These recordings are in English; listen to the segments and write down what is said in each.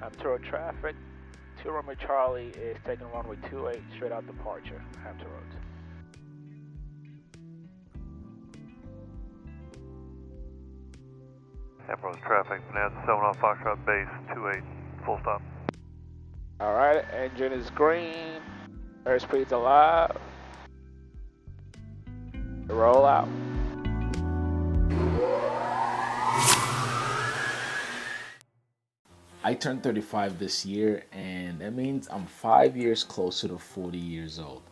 MTOW traffic, 2 runway Charlie is taking runway 28 straight out departure, Hampton Roads. Hampton Roads traffic, Bonanza 7 on Foxtrot base, 28, full stop. Alright, engine is green, airspeed's alive. Roll out. I turned 35 this year, and that means I'm 5 years closer to 40 years old.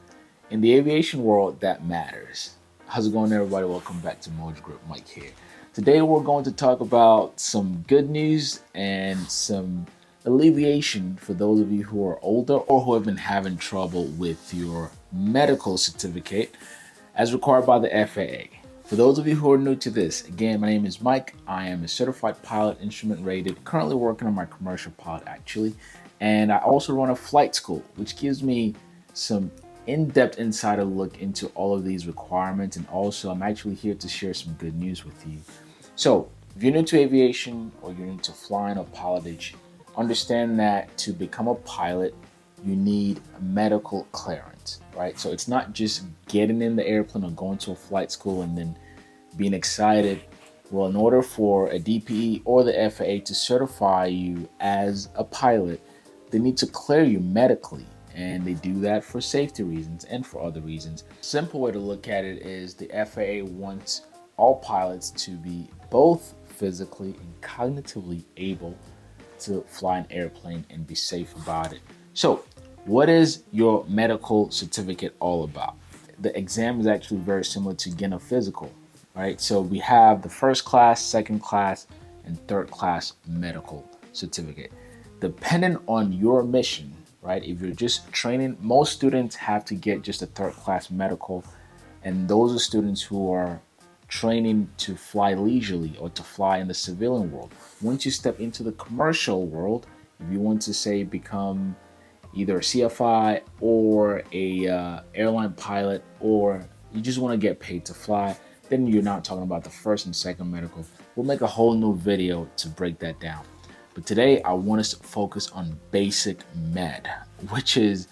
In the aviation world, that matters. How's it going, everybody? Welcome back to Mojo Group. Mike here. Today, we're going to talk about some good news and some alleviation for those of you who are older or who have been having trouble with your medical certificate as required by the FAA. For those of you who are new to this, again, my name is Mike. I am a certified pilot, instrument rated, currently working on my commercial pilot actually. And I also run a flight school, which gives me some in-depth insider look into all of these requirements. And also I'm actually here to share some good news with you. So if you're new to aviation or you're new to flying or pilotage, understand that to become a pilot, you need a medical clearance, right? So it's not just getting in the airplane or going to a flight school and then being excited. Well, in order for a DPE or the FAA to certify you as a pilot, they need to clear you medically. And they do that for safety reasons and for other reasons. Simple way to look at it is the FAA wants all pilots to be both physically and cognitively able to fly an airplane and be safe about it. So what is your medical certificate all about? The exam is actually very similar to getting a physical, right? So we have the first class, second class, and third class medical certificate. Depending on your mission, right? If you're just training, most students have to get just a third class medical. And those are students who are training to fly leisurely or to fly in the civilian world. Once you step into the commercial world, if you want to say become either a CFI or a airline pilot, or you just want to get paid to fly, then you're not talking about the first and second medical. We'll make a whole new video to break that down. But today I want us to focus on basic med, which is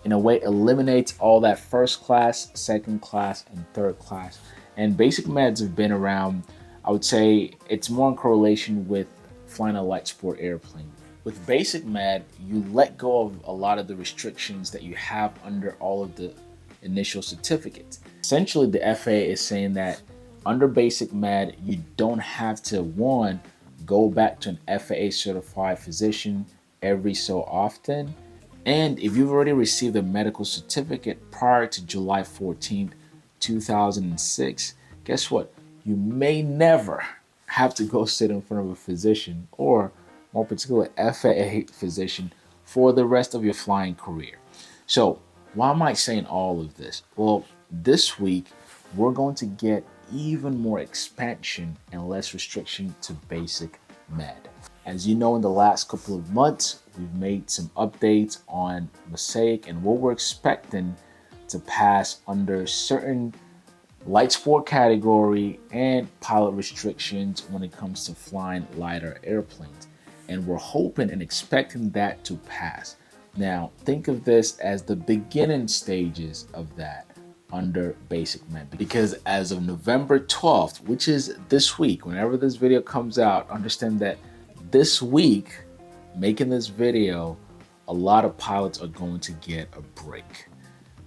in a way eliminates all that first class, second class, and third class. And basic meds have been around, I would say it's more in correlation with flying a light sport airplane. With basic med, you let go of a lot of the restrictions that you have under all of the initial certificates. Essentially, the FAA is saying that under basic med, you don't have to, one, go back to an FAA certified physician every so often. And if you've already received a medical certificate prior to July 14th, 2006, guess what? You may never have to go sit in front of a physician, or more particularly FAA physician, for the rest of your flying career. So why am I saying all of this? Well, this week we're going to get even more expansion and less restriction to basic med. As you know, in the last couple of months, we've made some updates on Mosaic and what we're expecting to pass under certain light sport category and pilot restrictions when it comes to flying lighter airplanes. And we're hoping and expecting that to pass. Now, think of this as the beginning stages of that under basic med, because as of November 12th, which is this week, whenever this video comes out, understand that this week, making this video, a lot of pilots are going to get a break.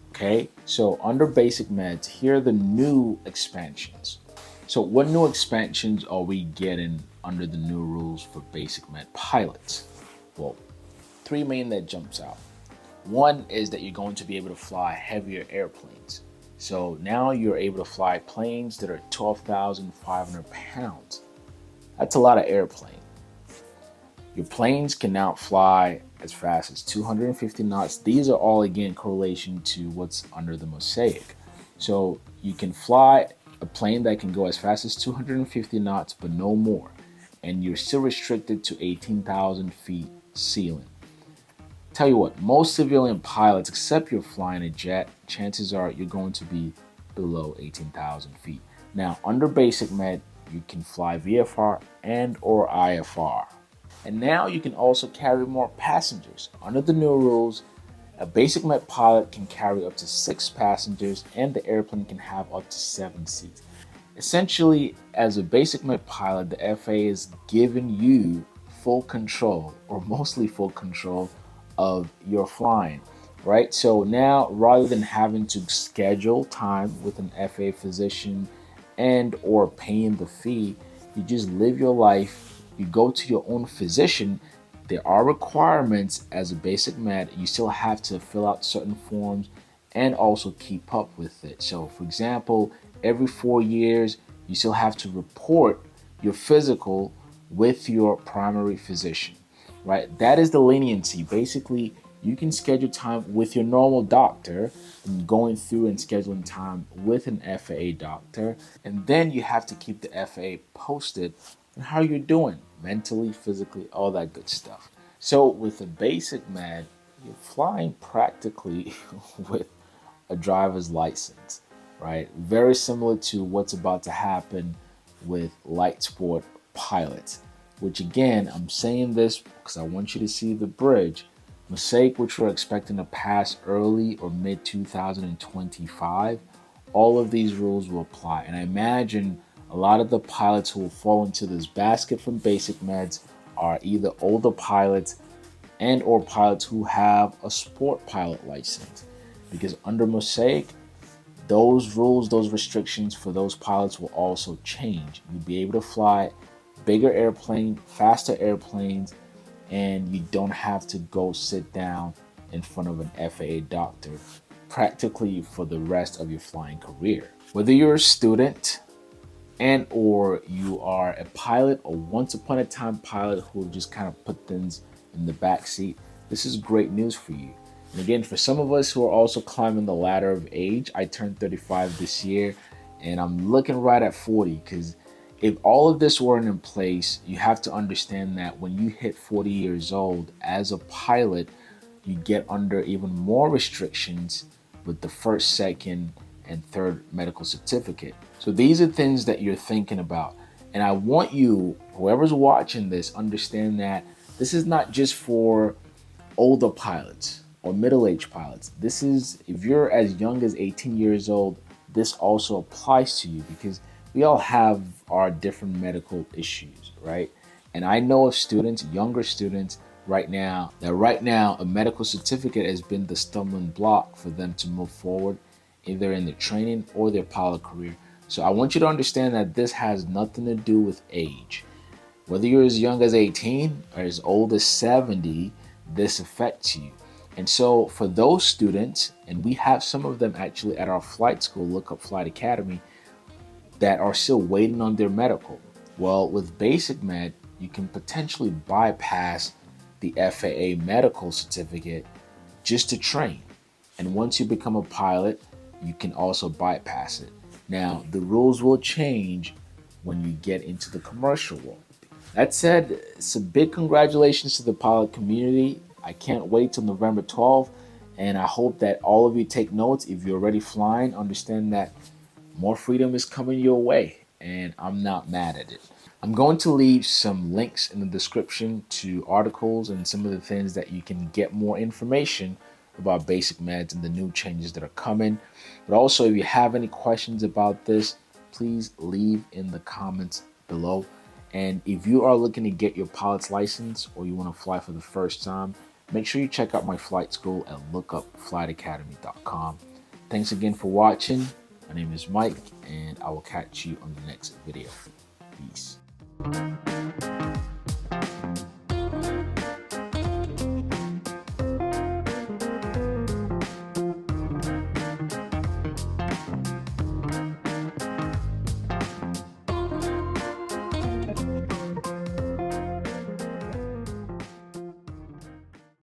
Okay, so under basic meds, here are the new expansions. So what new expansions are we getting under the new rules for basic med pilots? Well, three main that jumps out. One is that you're going to be able to fly heavier airplanes. So now you're able to fly planes that are 12,500 pounds. That's a lot of airplane. Your planes can now fly as fast as 250 knots. These are all, again, in correlation to what's under the Mosaic. So you can fly a plane that can go as fast as 250 knots, but no more. And you're still restricted to 18,000 feet ceiling. Tell you what, most civilian pilots, except you're flying a jet, chances are you're going to be below 18,000 feet. Now, under basic med, you can fly VFR and or IFR. And now you can also carry more passengers. Under the new rules, a BasicMed pilot can carry up to 6 passengers and the airplane can have up to 7 seats. Essentially, as a BasicMed pilot, the FAA is giving you full control, or mostly full control, of your flying, right? So now, rather than having to schedule time with an FAA physician and or paying the fee, you just live your life. You go to your own physician. There are requirements as a BasicMed. You still have to fill out certain forms and also keep up with it. So for example, every 4 years, you still have to report your physical with your primary physician, right? That is the leniency. Basically, you can schedule time with your normal doctor and going through and scheduling time with an FAA doctor. And then you have to keep the FAA posted on how you're doing mentally, physically, all that good stuff. So with a BasicMed, you're flying practically with a driver's license, right? Very similar to what's about to happen with light sport pilots, which again, I'm saying this because I want you to see the bridge. Mosaic, which we're expecting to pass early or mid 2025, all of these rules will apply. And I imagine a lot of the pilots who will fall into this basket from BasicMeds are either older pilots and or pilots who have a sport pilot license. Because under Mosaic, those rules, those restrictions for those pilots will also change. You'll be able to fly bigger airplane, faster airplanes, and you don't have to go sit down in front of an FAA doctor practically for the rest of your flying career. Whether you're a student and or you are a pilot or once upon a time pilot who just kind of put things in the back seat, this is great news for you. And again, for some of us who are also climbing the ladder of age, I turned 35 this year and I'm looking right at 40, because if all of this weren't in place, you have to understand that when you hit 40 years old as a pilot, you get under even more restrictions with the first, second, and third medical certificate. So these are things that you're thinking about. And I want you, whoever's watching this, understand that this is not just for older pilots or middle-aged pilots. This is, if you're as young as 18 years old, this also applies to you, because we all have our different medical issues, right? And I know of students, younger students right now, a medical certificate has been the stumbling block for them to move forward, either in their training or their pilot career. So I want you to understand that this has nothing to do with age. Whether you're as young as 18 or as old as 70, this affects you. And so for those students, and we have some of them actually at our flight school, look up Flight Academy, that are still waiting on their medical. Well, with BasicMed, you can potentially bypass the FAA medical certificate just to train. And once you become a pilot, you can also bypass it. Now, the rules will change when you get into the commercial world. That said, it's a big congratulations to the pilot community. I can't wait till November 12th, and I hope that all of you take notes. If you're already flying, understand that more freedom is coming your way, and I'm not mad at it. I'm going to leave some links in the description to articles and some of the things that you can get more information about BasicMeds and the new changes that are coming. But also, if you have any questions about this, please leave in the comments below. And if you are looking to get your pilot's license or you want to fly for the first time, make sure you check out my flight school and look up flightacademy.com. Thanks again for watching. My name is Mike, and I will catch you on the next video. Peace.